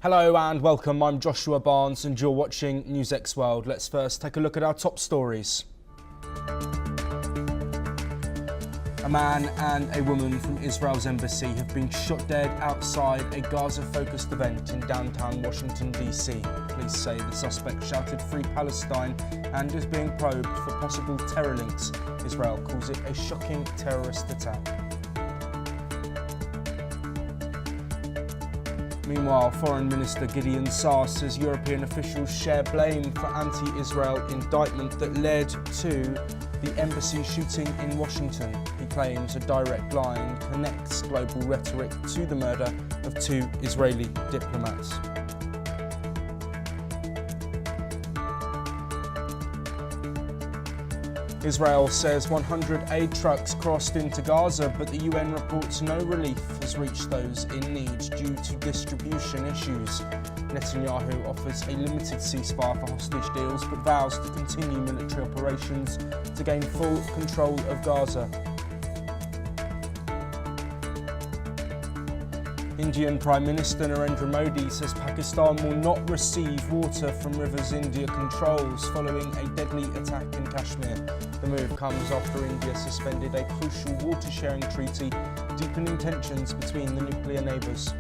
Hello and welcome, I'm Joshua Barnes and you're watching NewsX World. Let's first take a look at our top stories. A man and a woman from Israel's embassy have been shot dead outside a Gaza-focused event in downtown Washington, D.C. Police say the suspect shouted "Free Palestine" and is being probed for possible terror links. Israel calls it a shocking terrorist attack. Meanwhile, Foreign Minister Guizhou says European officials share blame for anti-Israel indictment that led to the embassy shooting in Washington. He claims a direct line connects global rhetoric to the murder of two Israeli diplomats. Israel says 100 aid trucks crossed into Gaza, but the UN reports no relief has reached those in need due to distribution issues. Netanyahu offers a limited ceasefire for hostage deals, but vows to continue military operations to gain full control of Gaza. Indian Prime Minister Narendra Modi says Pakistan will not receive water from rivers India controls following a deadly attack in Kashmir. The move comes after India suspended a crucial water-sharing treaty, deepening tensions between the nuclear neighbours.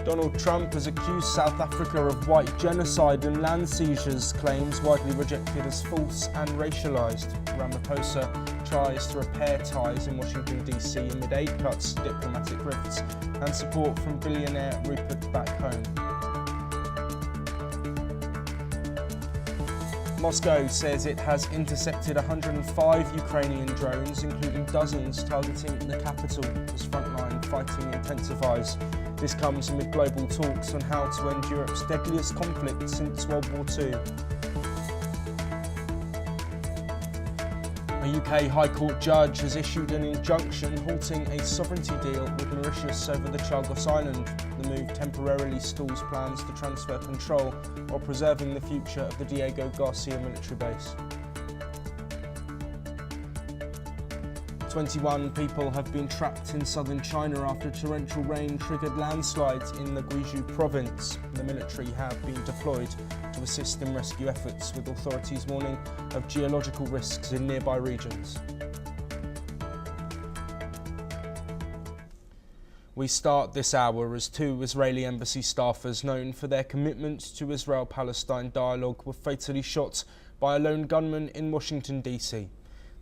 Donald Trump has accused South Africa of white genocide and land seizures, claims widely rejected as false and racialised. Ramaphosa tries to repair ties in Washington DC amid aid cuts, diplomatic rifts and support from billionaire Rupert back home. Moscow says it has intercepted 105 Ukrainian drones, including dozens targeting the capital as frontline fighting intensifies. This comes amid global talks on how to end Europe's deadliest conflict since World War II. A UK High Court judge has issued an injunction halting a sovereignty deal with Mauritius over the Chagos Island. The move temporarily stalls plans to transfer control while preserving the future of the Diego Garcia military base. 21 people have been trapped in southern China after torrential rain triggered landslides in the Guizhou province. The military have been deployed to assist in rescue efforts, with authorities warning of geological risks in nearby regions. We start this hour as two Israeli embassy staffers known for their commitment to Israel-Palestine dialogue were fatally shot by a lone gunman in Washington, D.C.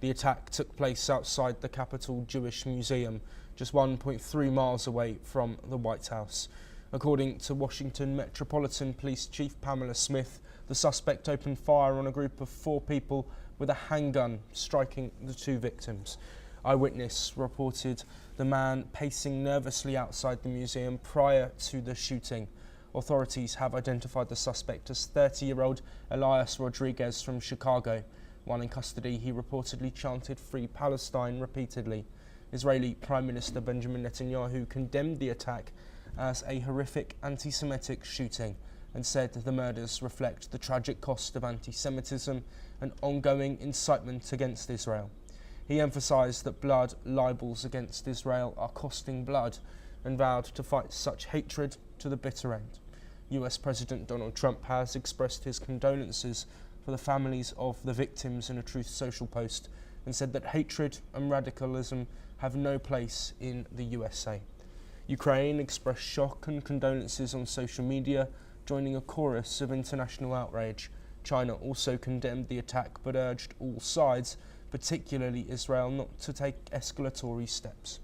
The attack took place outside the Capitol Jewish Museum, just 1.3 miles away from the White House. According to Washington Metropolitan Police Chief Pamela Smith, the suspect opened fire on a group of 4 people with a handgun, striking the 2 victims. Eyewitness reported the man pacing nervously outside the museum prior to the shooting. Authorities have identified the suspect as 30-year-old Elias Rodriguez from Chicago. While in custody, he reportedly chanted "Free Palestine" repeatedly. Israeli Prime Minister Benjamin Netanyahu condemned the attack as a horrific anti-Semitic shooting and said the murders reflect the tragic cost of anti-Semitism and ongoing incitement against Israel. He emphasised that blood libels against Israel are costing blood and vowed to fight such hatred to the bitter end. US President Donald Trump has expressed his condolences for the families of the victims in a Truth Social post and said that hatred and radicalism have no place in the USA. Ukraine expressed shock and condolences on social media, joining a chorus of international outrage. China also condemned the attack but urged all sides, particularly Israel, not to take escalatory steps.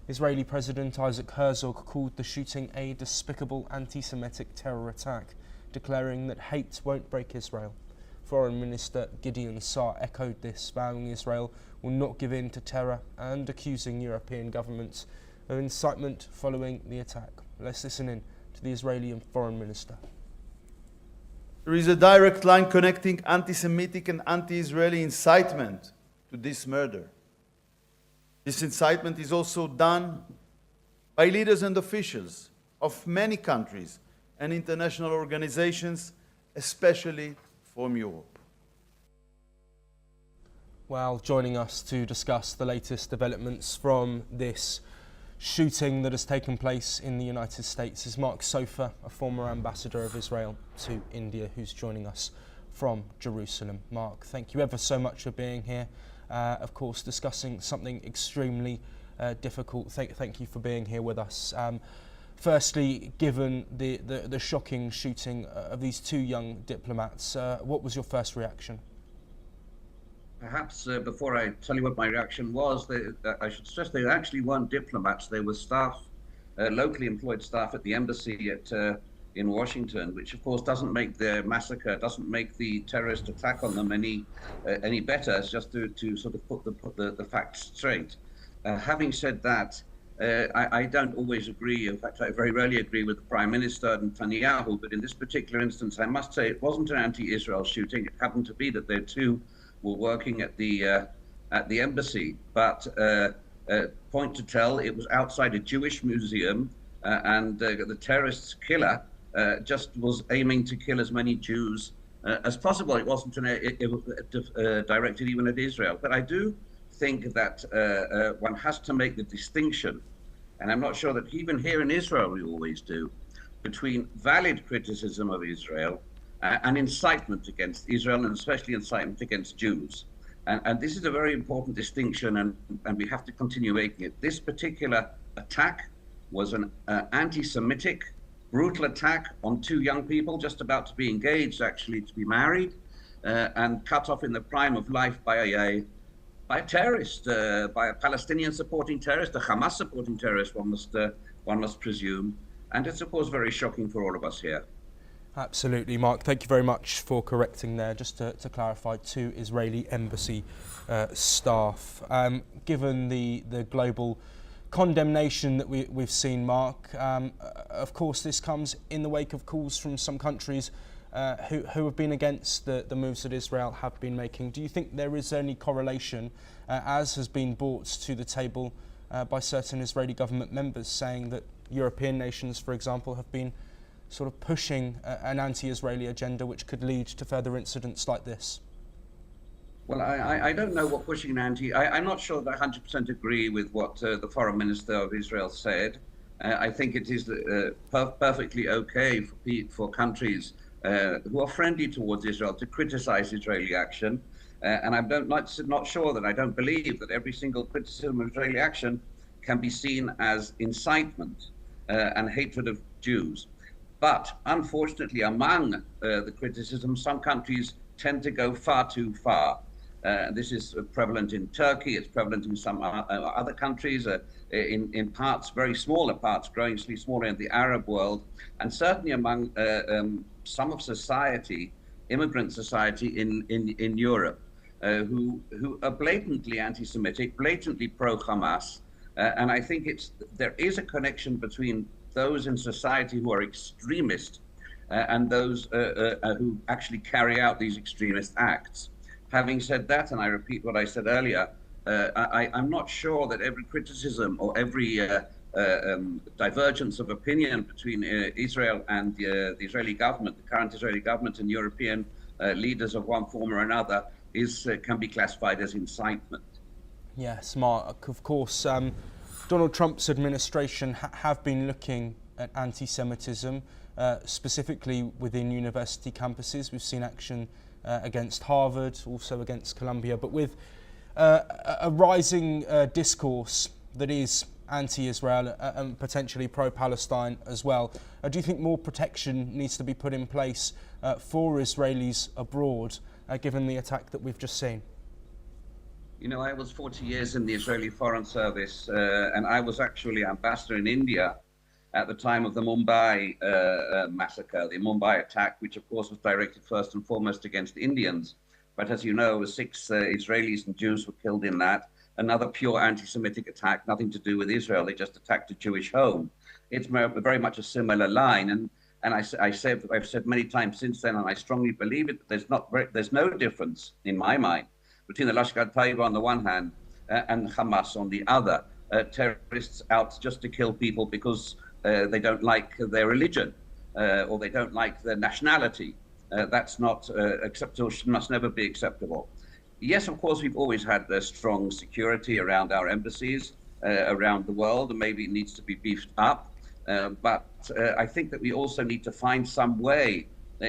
Israeli President Isaac Herzog called the shooting a despicable anti-Semitic terror attack, declaring that hate won't break Israel. Foreign Minister Gideon Saar echoed this, vowing Israel will not give in to terror and accusing European governments of incitement following the attack. Let's listen in to the Israeli Foreign Minister. There is a direct line connecting anti-Semitic and anti-Israeli incitement to this murder. This incitement is also done by leaders and officials of many countries and international organizations, especially from Europe. Well, joining us to discuss the latest developments from this shooting that has taken place in the United States is Mark Sofer, a former ambassador of Israel to India, who's joining us from Jerusalem. Mark, thank you ever so much for being here. Of course, discussing something extremely difficult. Thank you for being here with us. Firstly, given the shocking shooting of these two young diplomats, what was your first reaction? Perhaps before I tell you what my reaction was, I should stress they actually weren't diplomats. They were staff, locally employed staff at the embassy in Washington, which of course doesn't make the massacre, doesn't make the terrorist attack on them any better. It's just to sort of put the facts straight. Having said that, I don't always agree. In fact, I very rarely agree with the Prime Minister and Netanyahu. But in this particular instance, I must say it wasn't an anti-Israel shooting. It happened to be that their two were working at the embassy, but point to tell, it was outside a Jewish museum, and the terrorist killer just was aiming to kill as many Jews as possible. It wasn't directed even at Israel. But I do think that one has to make the distinction, and I'm not sure that even here in Israel we always do, between valid criticism of Israel and incitement against Israel, and especially incitement against Jews. And this is a very important distinction, and we have to continue making it. This particular attack was an anti-Semitic, brutal attack on two young people just about to be engaged, actually to be married, and cut off in the prime of life by a terrorist, by a Palestinian supporting terrorist, a Hamas supporting terrorist, one must presume. And it's of course very shocking for all of us here. Absolutely, Mark. Thank you very much for correcting there. Just to clarify, two Israeli embassy staff. Given the global condemnation that we've seen, Mark, of course this comes in the wake of calls from some countries who have been against the moves that Israel have been making. Do you think there is any correlation, as has been brought to the table by certain Israeli government members, saying that European nations, for example, have been sort of pushing an anti-Israeli agenda which could lead to further incidents like this? Well, I don't know what pushing an I'm not sure that I 100% agree with what the foreign minister of Israel said. I think it is perfectly okay for countries who are friendly towards Israel to criticize Israeli action. And I'm not sure that I don't believe that every single criticism of Israeli action can be seen as incitement and hatred of Jews. But unfortunately, among the criticism, some countries tend to go far too far. This is prevalent in Turkey, it's prevalent in some other countries, in parts, very smaller parts, growingly smaller in the Arab world, and certainly among some of society, immigrant society in Europe, who are blatantly anti-Semitic, blatantly pro-Hamas. And I think there is a connection between those in society who are extremist and those who actually carry out these extremist acts. Having said that, and I repeat what I said earlier, I'm not sure that every criticism or every divergence of opinion between Israel and the Israeli government, the current Israeli government, and European leaders of one form or another can be classified as incitement. Yes, Mark, of course. Donald Trump's administration have been looking at anti-Semitism, specifically within university campuses. We've seen action against Harvard, also against Columbia, but with a rising discourse that is anti-Israel and potentially pro-Palestine as well. Do you think more protection needs to be put in place for Israelis abroad, given the attack that we've just seen? You know, I was 40 years in the Israeli Foreign Service, and I was actually ambassador in India at the time of the Mumbai massacre, the Mumbai attack, which of course was directed first and foremost against Indians. But as you know, 6 Israelis and Jews were killed in that. Another pure anti-Semitic attack, nothing to do with Israel. They just attacked a Jewish home. It's very much a similar line. And I've said many times since then, and I strongly believe it, there's no difference in my mind between the Lashkar Taiba on the one hand and Hamas on the other. Terrorists out just to kill people because they don't like their religion or they don't like their nationality. That's not acceptable, must never be acceptable. Yes, of course, we've always had strong security around our embassies. around the world, and maybe it needs to be beefed up. But I think that we also need to find some way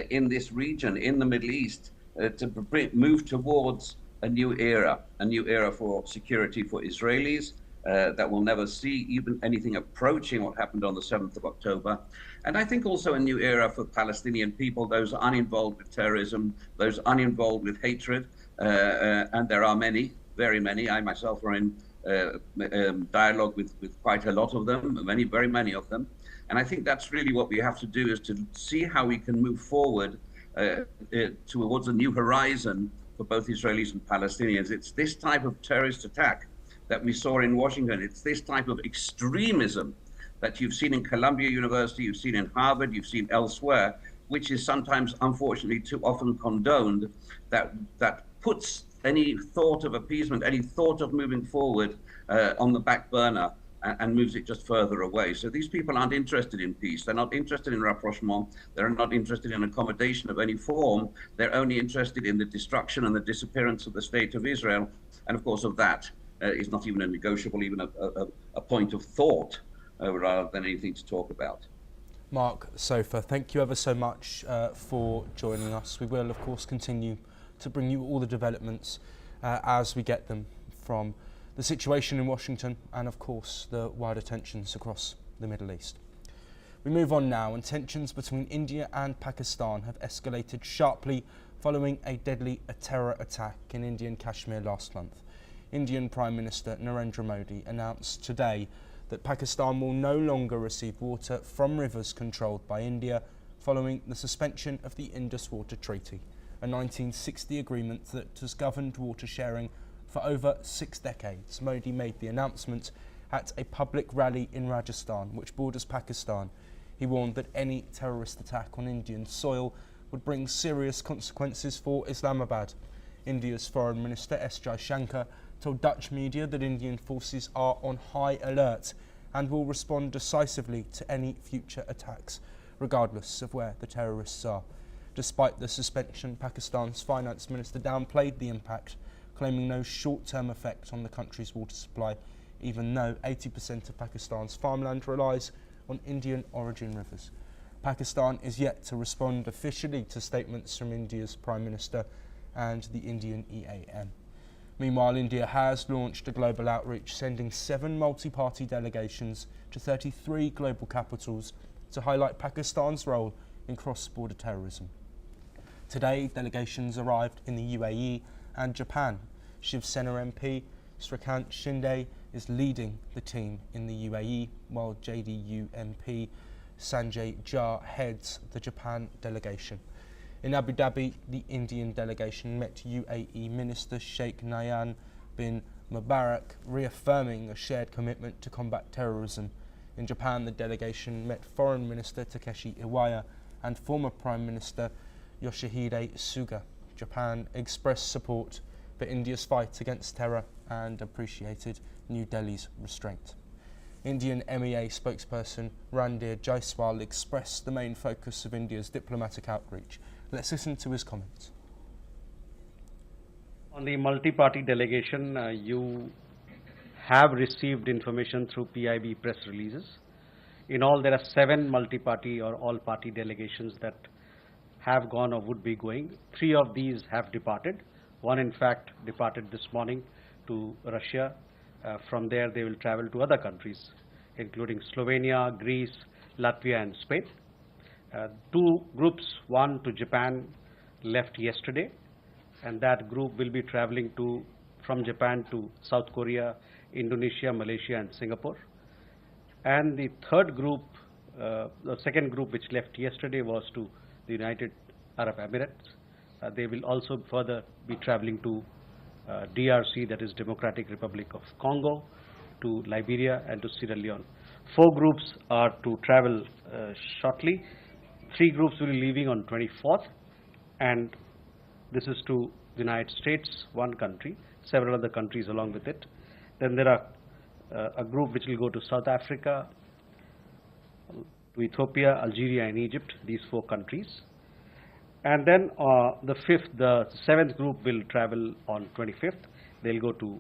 in this region, in the Middle East, to move towards a new era for security for Israelis, that will never see even anything approaching what happened on the 7th of October. And I think also a new era for Palestinian people, those uninvolved with terrorism, those uninvolved with hatred, and there are many, very many. I myself are in dialogue with quite a lot of them, very many of them. And I think that's really what we have to do, is to see how we can move forward towards a new horizon for both Israelis and Palestinians. It's this type of terrorist attack that we saw in Washington. It's this type of extremism that you've seen in Columbia University, you've seen in Harvard, you've seen elsewhere, which is sometimes, unfortunately, too often condoned, that puts any thought of appeasement, any thought of moving forward on the back burner, and moves it just further away. So these people aren't interested in peace. They're not interested in rapprochement. They're not interested in accommodation of any form. They're only interested in the destruction and the disappearance of the state of Israel. And of course, of that is not even a negotiable, even a point of thought, rather than anything to talk about. Mark Sofa, thank you ever so much for joining us. We will, of course, continue to bring you all the developments as we get them from the situation in Washington and, of course, the wider tensions across the Middle East. We move on now, and tensions between India and Pakistan have escalated sharply following a deadly terror attack in Indian Kashmir last month. Indian Prime Minister Narendra Modi announced today that Pakistan will no longer receive water from rivers controlled by India following the suspension of the Indus Water Treaty, a 1960 agreement that has governed water sharing for over 6 decades. Modi made the announcement at a public rally in Rajasthan, which borders Pakistan. He warned that any terrorist attack on Indian soil would bring serious consequences for Islamabad. India's Foreign Minister S. Jaishankar told Dutch media that Indian forces are on high alert and will respond decisively to any future attacks, regardless of where the terrorists are. Despite the suspension, Pakistan's finance minister downplayed the impact, claiming no short-term effect on the country's water supply, even though 80% of Pakistan's farmland relies on Indian origin rivers. Pakistan is yet to respond officially to statements from India's Prime Minister and the Indian EAM. Meanwhile, India has launched a global outreach, sending 7 multi-party delegations to 33 global capitals to highlight Pakistan's role in cross-border terrorism. Today, delegations arrived in the UAE and Japan. Shiv Sena MP Srikanth Shinde is leading the team in the UAE, while JDU MP Sanjay Jha heads the Japan delegation. In Abu Dhabi, the Indian delegation met UAE Minister Sheikh Nayan bin Mubarak, reaffirming a shared commitment to combat terrorism. In Japan, the delegation met Foreign Minister Takeshi Iwaya and former Prime Minister Yoshihide Suga. Japan expressed support for India's fight against terror and appreciated New Delhi's restraint. Indian MEA spokesperson Randir Jaiswal expressed the main focus of India's diplomatic outreach. Let's listen to his comments. On the multi-party delegation, you have received information through PIB press releases. In all, there are 7 multi-party or all-party delegations that have gone or would be going. 3 of these have departed. One, in fact, departed this morning to Russia. From there, they will travel to other countries, including Slovenia, Greece, Latvia, and Spain. 2 groups, one to Japan, left yesterday, and that group will be traveling from Japan to South Korea, Indonesia, Malaysia, and Singapore. And the third group, the second group which left yesterday, was to the United Arab Emirates. They will also further be traveling to DRC, that is Democratic Republic of Congo, to Liberia, and to Sierra Leone. 4 groups are to travel shortly. 3 groups will be leaving on 24th, and this is to the United States, one country, several other countries along with it. Then there are a group which will go to South Africa, to Ethiopia, Algeria, and Egypt, these 4 countries. And then the 7th group will travel on 25th. They'll go to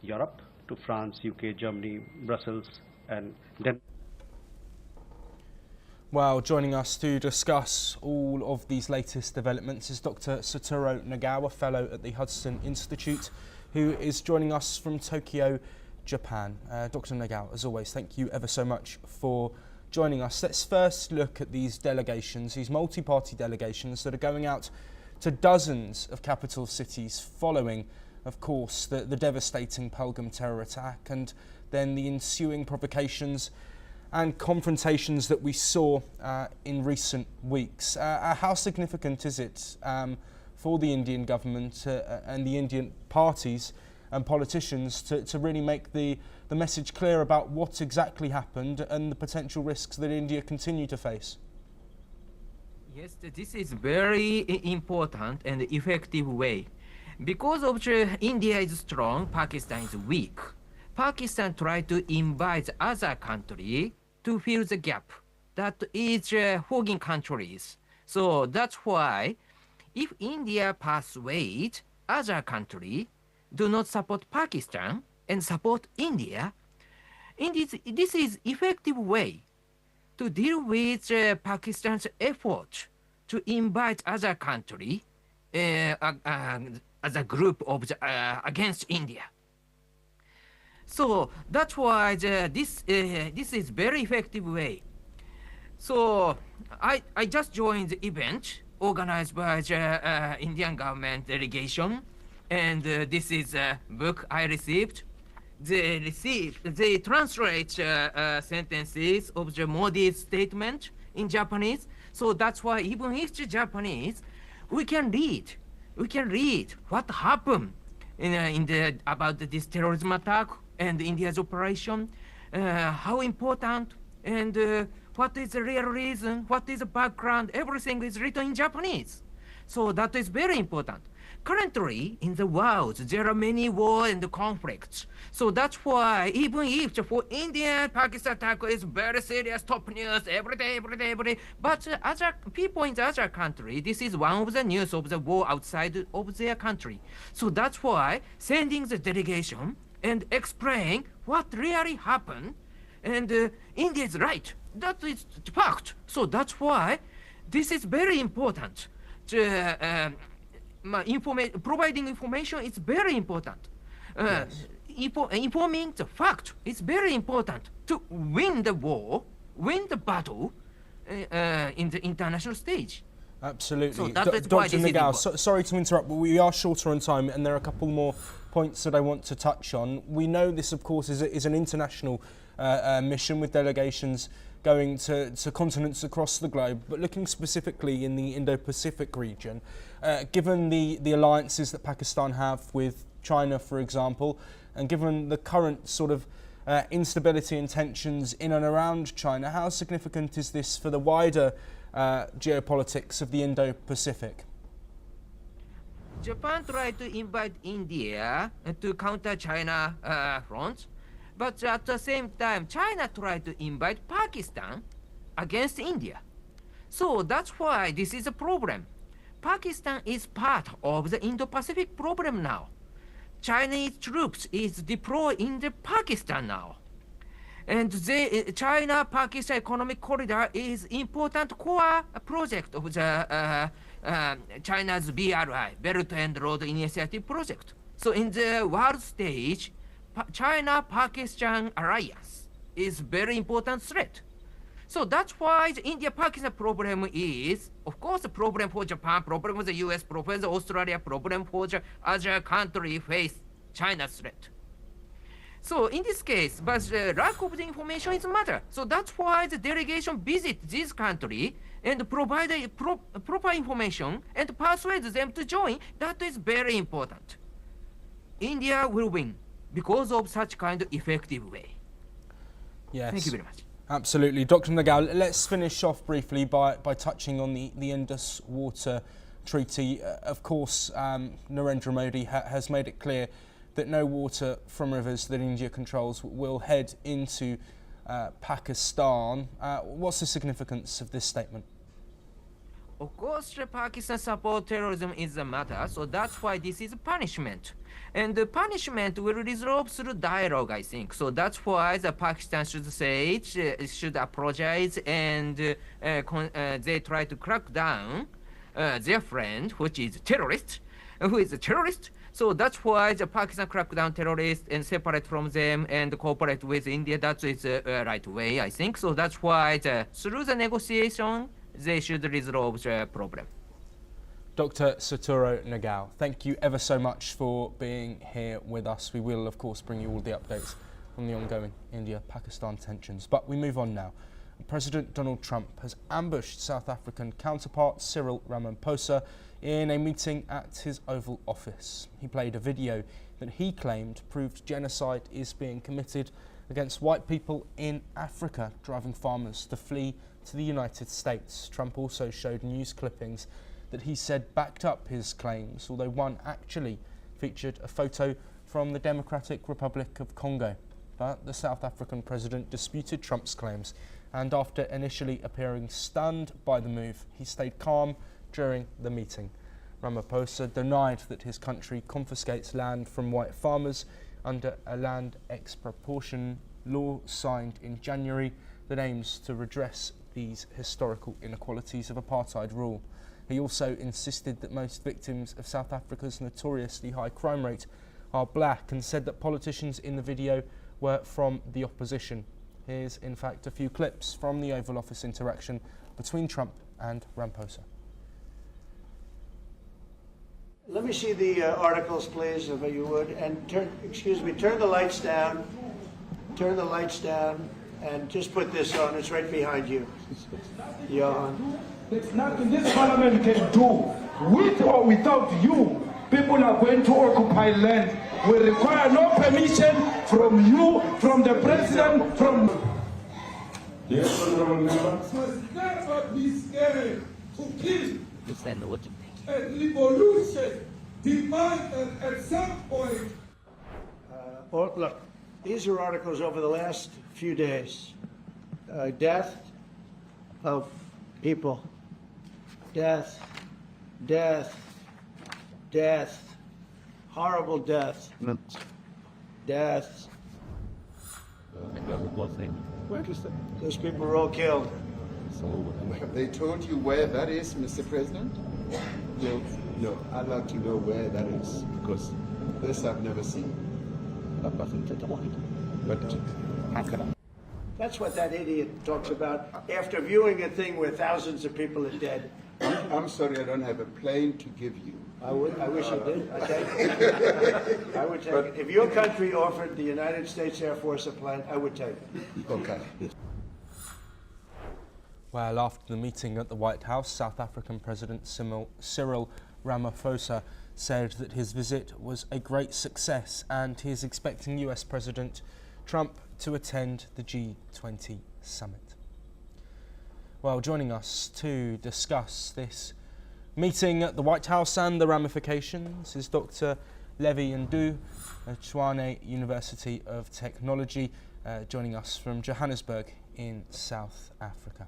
Europe, to France, UK, Germany, Brussels, and then. Well, joining us to discuss all of these latest developments is Dr. Satoru Nagawa, Fellow at the Hudson Institute, who is joining us from Tokyo, Japan. Dr. Nagawa, as always, thank you ever so much for joining us. Let's first look at these delegations, these multi-party delegations that are going out to dozens of capital cities following, of course, the devastating Pahalgam terror attack and then the ensuing provocations and confrontations that we saw in recent weeks. How significant is it for the Indian government and the Indian parties and politicians to really make the message clear about what exactly happened and the potential risks that India continue to face? Yes, this is very important and effective way. Because of India is strong, Pakistan is weak. Pakistan tried to invite other country to fill the gap that is foreign countries. So that's why if India persuade other country do not support Pakistan and support India, this is effective way to deal with Pakistan's effort to invite other country as a group of against India. So that's why this is very effective way. So I just joined the event organized by the Indian government delegation, and this is a book I received. They translate sentences of the Modi's statement in Japanese. So that's why even if it's Japanese, we can read what happened about this terrorism attack and India's operation, how important and what is the real reason, what is the background, everything is written in Japanese. So that is very important. Currently, in the world, there are many wars and conflicts. So that's why, even if for India, Pakistan attack is very serious, top news, every day, but other people in the other country, this is one of the news of the war outside of their country. So that's why sending the delegation and explain what really happened, and India is right. That is fact. So that's why this is very important. Providing information is very important. Yes. Informing the fact is very important to win the war, win the battle in the international stage. Absolutely. So that is Dr. why this is Nagawa, important. sorry to interrupt, but we are shorter on time and there are a couple more points that I want to touch on. We know this, of course, is an international mission with delegations going to continents across the globe, but looking specifically in the Indo-Pacific region, given the alliances that Pakistan have with China, for example, and given the current sort of instability and tensions in and around China, how significant is this for the wider geopolitics of the Indo-Pacific? Japan tried to invite India to counter China front, but at the same time, China tried to invite Pakistan against India. So that's why this is a problem. Pakistan is part of the Indo-Pacific problem now. Chinese troops is deployed in the Pakistan now. And the China-Pakistan economic corridor is important core project of the China's BRI, Belt and Road Initiative project. So in the world stage, China-Pakistan alliance is very important threat. So that's why the India-Pakistan problem is, of course, a problem for Japan, problem for the US, problem for the Australia, problem for the other country face China's threat. So in this case, but the lack of the information is a matter. So that's why the delegation visit this country and provide a proper information and persuade them to join. That is very important. India will win because of such kind of effective way. Yes. Thank you very much. Absolutely. Dr. Nagawa, let's finish off briefly by touching on the Indus Water Treaty. Of course, Narendra Modi has made it clear that no water from rivers that India controls will head into Pakistan. What's the significance of this statement? of course, Pakistan support terrorism is a matter, so that's why this is a punishment. And the punishment will resolve through dialogue, I think. So that's why the Pakistan should say it, should apologize, and they try to crack down their friend, which is terrorist, who is a terrorist. So that's why the Pakistan crack down terrorists and separate from them and cooperate with India. That is the right way, I think. So that's why through the negotiation, they should resolve the problem. Dr. Satoru Nagao, thank you ever so much for being here with us. We will, of course, bring you all the updates on the ongoing India-Pakistan tensions. But we move on now. President Donald Trump has ambushed South African counterpart Cyril Ramaphosa in a meeting at his Oval Office. He played a video that he claimed proved genocide is being committed against white people in Africa, driving farmers to flee to the United States. Trump also showed news clippings that he said backed up his claims, although one actually featured a photo from the Democratic Republic of Congo. But the South African president disputed Trump's claims, and after initially appearing stunned by the move, he stayed calm during the meeting. Ramaphosa denied that his country confiscates land from white farmers under a land expropriation law signed in January that aims to redress these historical inequalities of apartheid rule. He also insisted that most victims of South Africa's notoriously high crime rate are black, and said that politicians in the video were from the opposition. Here's in fact a few clips from the Oval Office interaction between Trump and Ramaphosa. Let me see the articles, please, if you would, and turn the lights down, and just put this on. It's right behind you, Johan. There's nothing this parliament can do. With or without you, people are going to occupy land. We require no permission from you, from the president, from... Yes, honorable member. Must never be scared to kill. And revolution demanded at some point. Look, these are articles over the last few days. Death of people. Death. Horrible death. Death. Those people were all killed. Have they told you where that is, Mr. President? No. I'd like to know where that is, because this I've never seen. But That's what that idiot talks about after viewing a thing where thousands of people are dead. I'm sorry, I don't have a plane to give you. I wish I did. I take it. I would take it. If your country offered the United States Air Force a plane, I would take it. Okay. Well, after the meeting at the White House, South African President Cyril Ramaphosa said that his visit was a great success, and he is expecting US President Trump to attend the G20 summit. Well, joining us to discuss this meeting at the White House and the ramifications is Dr. Levi Ndu at Tshwane University of Technology, joining us from Johannesburg in South Africa.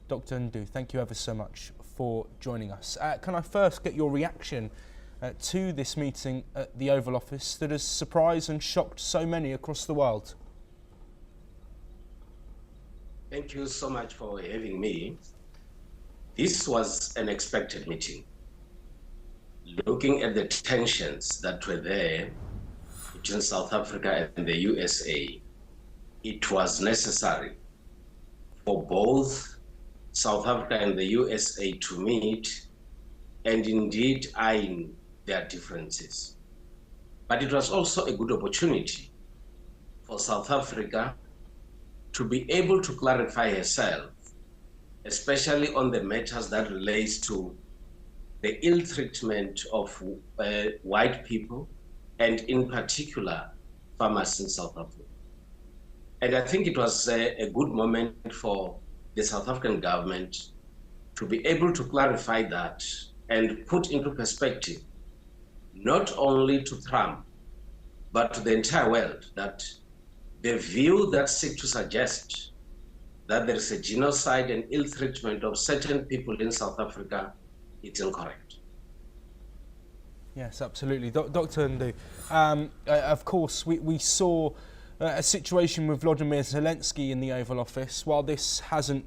Dr. Ndu, thank you ever so much for joining us. Can I first get your reaction to this meeting at the Oval Office that has surprised and shocked so many across the world? Thank you so much for having me. This was an expected meeting. Looking at the tensions that were there between South Africa and the USA, it was necessary for both South Africa and the USA to meet and indeed eyeing their differences. But it was also a good opportunity for South Africa to be able to clarify herself, especially on the matters that relates to the ill treatment of white people, and in particular, farmers in South Africa. And I think it was a good moment for the South African government to be able to clarify that and put into perspective, not only to Trump, but to the entire world, that the view that seeks to suggest that there is a genocide and ill treatment of certain people in South Africa, it's incorrect. Yes, absolutely. Dr. Ndu, of course, we saw a situation with Vladimir Zelensky in the Oval Office. While this hasn't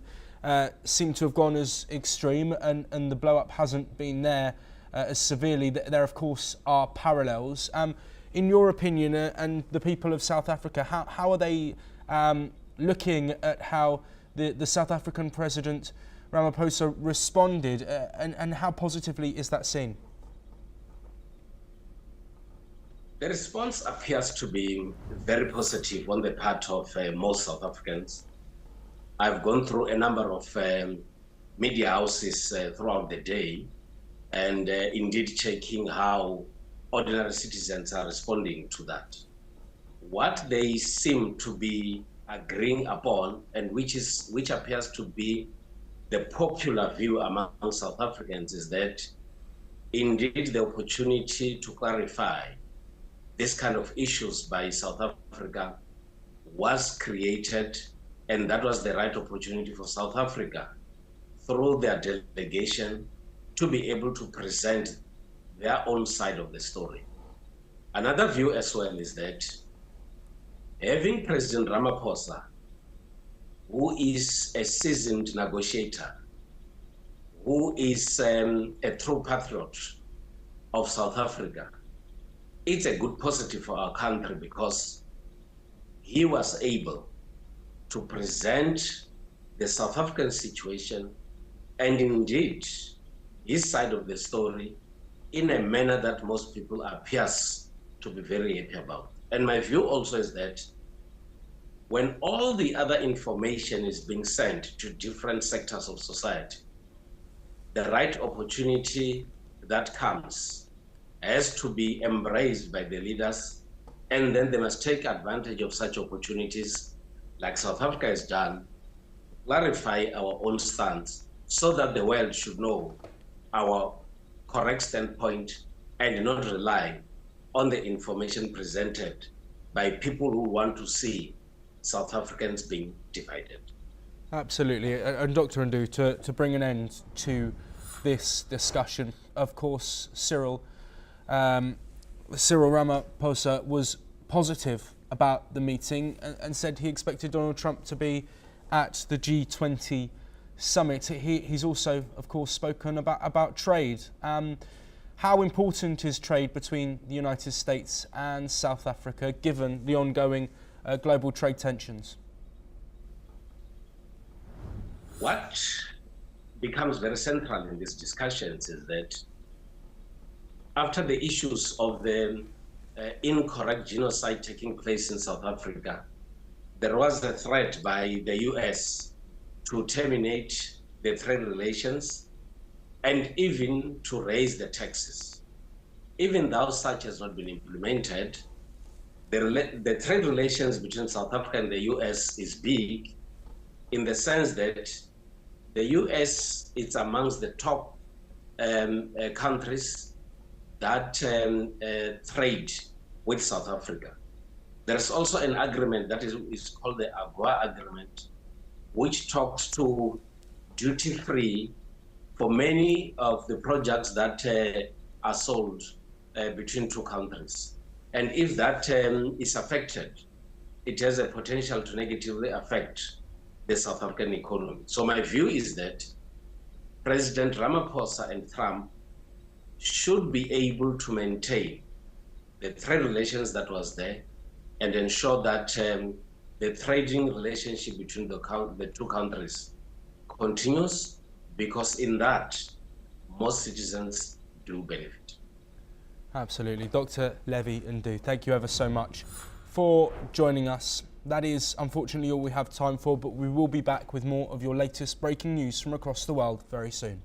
seemed to have gone as extreme and the blow-up hasn't been there as severely, there of course are parallels. In your opinion, and the people of South Africa, how are they looking at how the South African President Ramaphosa responded, and how positively is that seen? The response appears to be very positive on the part of most South Africans. I've gone through a number of media houses throughout the day, and indeed checking how ordinary citizens are responding to that. What they seem to be agreeing upon, and which appears to be the popular view among South Africans, is that indeed the opportunity to clarify this kind of issues by South Africa was created, and that was the right opportunity for South Africa through their delegation to be able to present their own side of the story. Another view as well is that having President Ramaphosa, who is a seasoned negotiator, who is a true patriot of South Africa, it's a good positive for our country, because he was able to present the South African situation and indeed his side of the story in a manner that most people appears to be very happy about. And my view also is that when all the other information is being sent to different sectors of society, the right opportunity that comes has to be embraced by the leaders, and then they must take advantage of such opportunities like South Africa has done, clarify our own stance so that the world should know our correct standpoint and not rely on the information presented by people who want to see South Africans being divided. Absolutely. And Dr. Ndu, to bring an end to this discussion, of course, Cyril Ramaphosa was positive about the meeting and said he expected Donald Trump to be at the G20 summit. He's also, of course, spoken about trade. How important is trade between the United States and South Africa, given the ongoing global trade tensions? What becomes very central in these discussions is that after the issues of the incorrect genocide taking place in South Africa, there was a threat by the US to terminate the trade relations and even to raise the taxes. Even though such has not been implemented, the trade relations between South Africa and the US is big, in the sense that the US is amongst the top countries that trade with South Africa. There's also an agreement that is called the AGOA agreement, which talks to duty-free for many of the products that are sold between two countries. And if that is affected, it has a potential to negatively affect the South African economy. So my view is that President Ramaphosa and Trump should be able to maintain the trade relations that was there and ensure that the trading relationship between the two countries continues, because in that, most citizens do benefit. Absolutely. Dr. Levi Ndu, thank you ever so much for joining us. That is unfortunately all we have time for, but we will be back with more of your latest breaking news from across the world very soon.